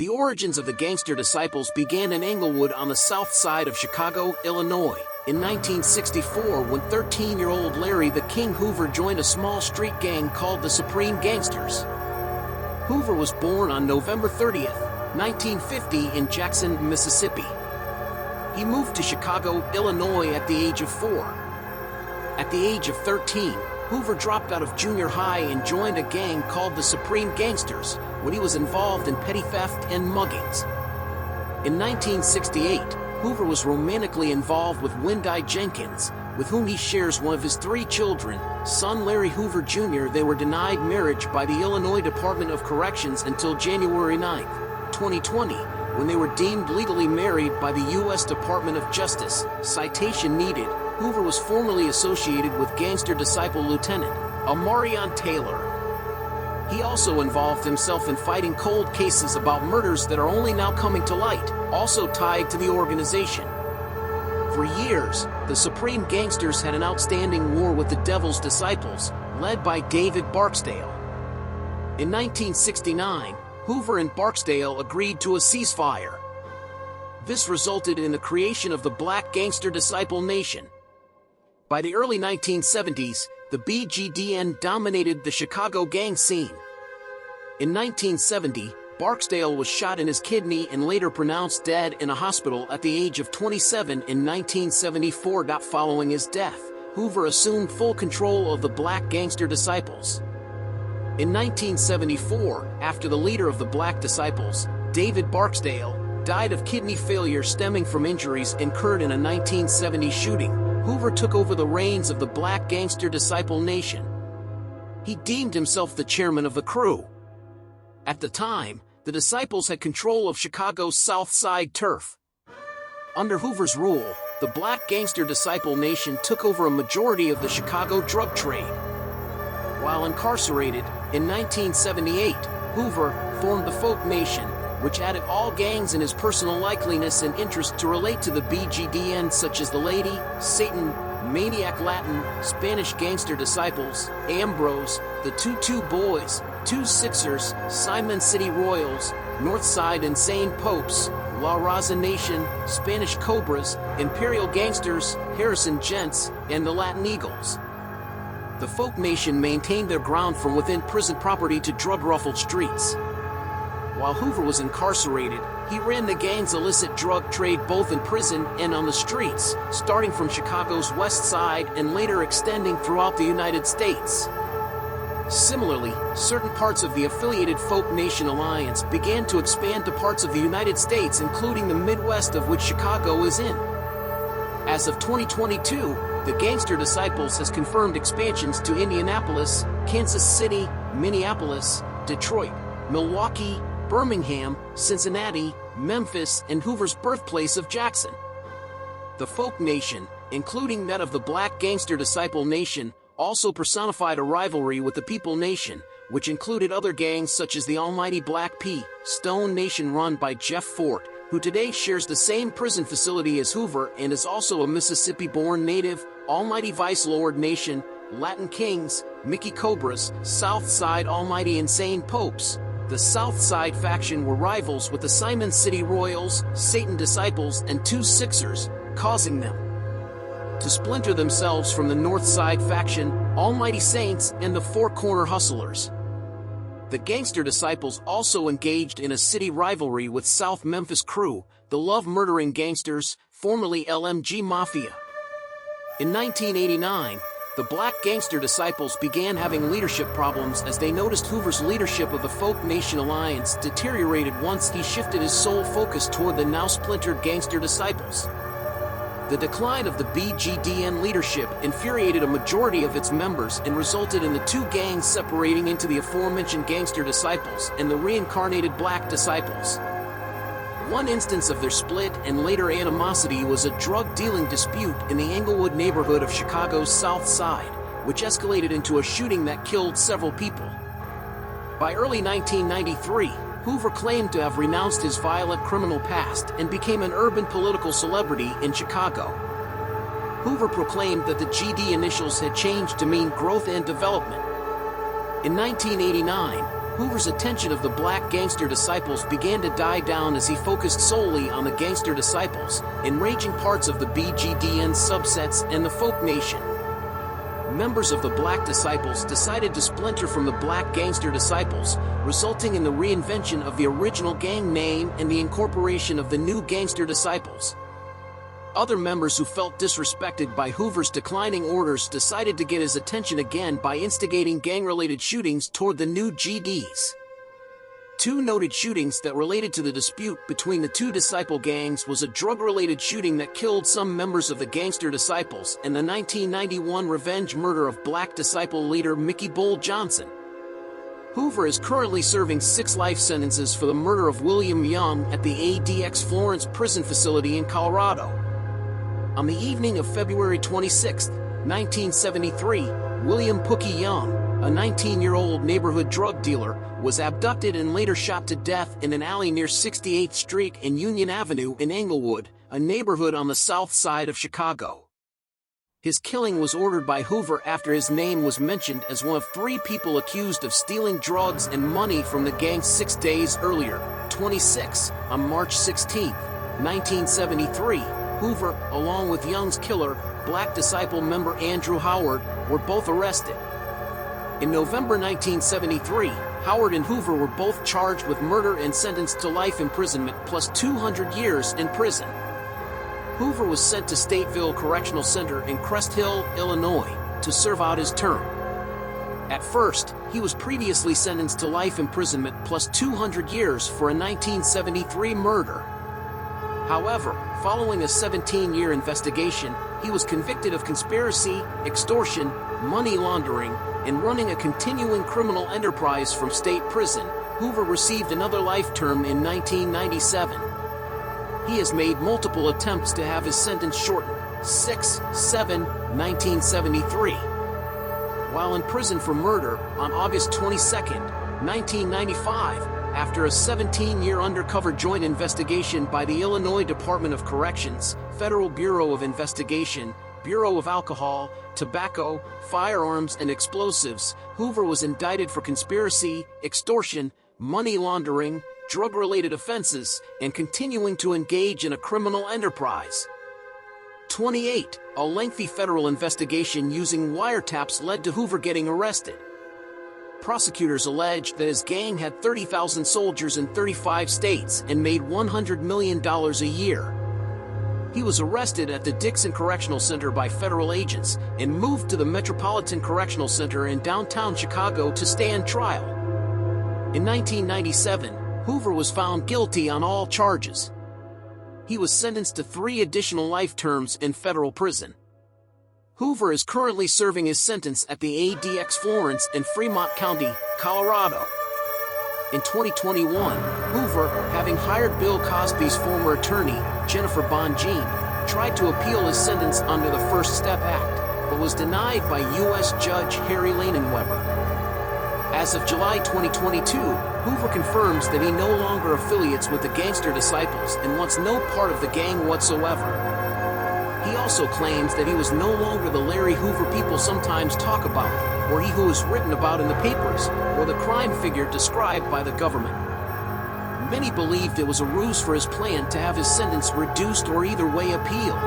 The origins of the Gangster Disciples began in Englewood on the south side of Chicago, Illinois, in 1964 when 13-year-old Larry the King Hoover joined a small street gang called the Supreme Gangsters. Hoover was born on November 30th, 1950 in Jackson, Mississippi. He moved to Chicago, Illinois at the age of 4. At the age of 13, Hoover dropped out of junior high and joined a gang called the Supreme Gangsters when he was involved in petty theft and muggings. In 1968, Hoover was romantically involved with Wendy Jenkins, with whom he shares one of his 3 children, son Larry Hoover Jr. They were denied marriage by the Illinois Department of Corrections until January 9, 2020, when they were deemed legally married by the U.S. Department of Justice. Citation needed. Hoover was formerly associated with Gangster Disciple Lieutenant Amarion Taylor. He also involved himself in fighting cold cases about murders that are only now coming to light, also tied to the organization. For years, the Supreme Gangsters had an outstanding war with the Devil's Disciples, led by David Barksdale. In 1969, Hoover and Barksdale agreed to a ceasefire. This resulted in the creation of the Black Gangster Disciple Nation. By the early 1970s, the BGDN dominated the Chicago gang scene. In 1970, Barksdale was shot in his kidney and later pronounced dead in a hospital at the age of 27 in 1974. Following his death, Hoover assumed full control of the Black Gangster Disciples. In 1974, after the leader of the Black Disciples, David Barksdale, died of kidney failure stemming from injuries incurred in a 1970 shooting, Hoover took over the reins of the Black Gangster Disciple Nation. He deemed himself the chairman of the crew. At the time, the Disciples had control of Chicago's South Side turf. Under Hoover's rule, the Black Gangster Disciple Nation took over a majority of the Chicago drug trade. While incarcerated, in 1978, Hoover formed the Folk Nation, which added all gangs in his personal likeliness and interest to relate to the BGDN, such as the Lady, Satan, Maniac Latin, Spanish Gangster Disciples, Ambrose, the 2-2 Boys, 2 Sixers, Simon City Royals, Northside Insane Popes, La Raza Nation, Spanish Cobras, Imperial Gangsters, Harrison Gents, and the Latin Eagles. The Folk Nation maintained their ground from within prison property to drug-ruffled streets. While Hoover was incarcerated, he ran the gang's illicit drug trade both in prison and on the streets, starting from Chicago's West Side and later extending throughout the United States. Similarly, certain parts of the affiliated Folk Nation Alliance began to expand to parts of the United States, including the Midwest, of which Chicago is in. As of 2022, the Gangster Disciples has confirmed expansions to Indianapolis, Kansas City, Minneapolis, Detroit, Milwaukee, Birmingham, Cincinnati, Memphis, and Hoover's birthplace of Jackson. The Folk Nation, including that of the Black Gangster Disciple Nation, also personified a rivalry with the People Nation, which included other gangs such as the Almighty Black P. Stone Nation run by Jeff Fort, who today shares the same prison facility as Hoover and is also a Mississippi-born native, Almighty Vice Lord Nation, Latin Kings, Mickey Cobras, South Side Almighty Insane Popes. The South Side faction were rivals with the Simon City Royals, Satan Disciples, and 2 Sixers, causing them to splinter themselves from the North Side faction, Almighty Saints, and the Four Corner Hustlers. The Gangster Disciples also engaged in a city rivalry with South Memphis crew, the love-murdering gangsters, formerly LMG Mafia. In 1989, the Black Gangster Disciples began having leadership problems as they noticed Hoover's leadership of the Folk Nation Alliance deteriorated once he shifted his sole focus toward the now-splintered Gangster Disciples. The decline of the BGDN leadership infuriated a majority of its members and resulted in the 2 gangs separating into the aforementioned Gangster Disciples and the reincarnated Black Disciples. One instance of their split and later animosity was a drug-dealing dispute in the Englewood neighborhood of Chicago's South Side, which escalated into a shooting that killed several people. By early 1993, Hoover claimed to have renounced his violent criminal past and became an urban political celebrity in Chicago. Hoover proclaimed that the GD initials had changed to mean growth and development. In 1989, Hoover's attention of the black gangster disciples began to die down as he focused solely on the gangster disciples, enraging parts of the BGDN subsets and the folk nation. Members of the black disciples decided to splinter from the black gangster disciples, resulting in the reinvention of the original gang name and the incorporation of the new gangster disciples. Other members who felt disrespected by Hoover's declining orders decided to get his attention again by instigating gang-related shootings toward the new GDs. Two noted shootings that related to the dispute between the two disciple gangs was a drug-related shooting that killed some members of the gangster disciples and the 1991 revenge murder of black disciple leader Mickey Bull Johnson. Hoover is currently serving 6 life sentences for the murder of William Young at the ADX Florence prison facility in Colorado. On the evening of February 26, 1973, William Pookie Young, a 19-year-old neighborhood drug dealer, was abducted and later shot to death in an alley near 68th Street and Union Avenue in Englewood, a neighborhood on the south side of Chicago. His killing was ordered by Hoover after his name was mentioned as one of 3 people accused of stealing drugs and money from the gang 6 days earlier, 26, on March 16, 1973. Hoover, along with Young's killer, black disciple member Andrew Howard, were both arrested. In November 1973, Howard and Hoover were both charged with murder and sentenced to life imprisonment plus 200 years in prison. Hoover was sent to Stateville Correctional Center in Crest Hill, Illinois, to serve out his term. At first, he was previously sentenced to life imprisonment plus 200 years for a 1973 murder. However, following a 17-year investigation, he was convicted of conspiracy, extortion, money laundering, and running a continuing criminal enterprise from state prison. Hoover received another life term in 1997. He has made multiple attempts to have his sentence shortened, 6/7/1973. While in prison for murder, on August 22, 1995, after a 17-year undercover joint investigation by the Illinois Department of Corrections, Federal Bureau of Investigation, Bureau of Alcohol, Tobacco, Firearms and Explosives, Hoover was indicted for conspiracy, extortion, money laundering, drug-related offenses, and continuing to engage in a criminal enterprise. 28. A lengthy federal investigation using wiretaps led to Hoover getting arrested. Prosecutors alleged that his gang had 30,000 soldiers in 35 states and made $100 million a year. He was arrested at the Dixon Correctional Center by federal agents and moved to the Metropolitan Correctional Center in downtown Chicago to stand trial. In 1997, Hoover was found guilty on all charges. He was sentenced to 3 additional life terms in federal prison. Hoover is currently serving his sentence at the ADX Florence in Fremont County, Colorado. In 2021, Hoover, having hired Bill Cosby's former attorney, Jennifer Bonjean, tried to appeal his sentence under the First Step Act, but was denied by U.S. Judge Harry Lanenweber. As of July 2022, Hoover confirms that he no longer affiliates with the gangster disciples and wants no part of the gang whatsoever. He also claims that he was no longer the Larry Hoover people sometimes talk about, or he who is written about in the papers, or the crime figure described by the government. Many believed it was a ruse for his plan to have his sentence reduced or either way appealed.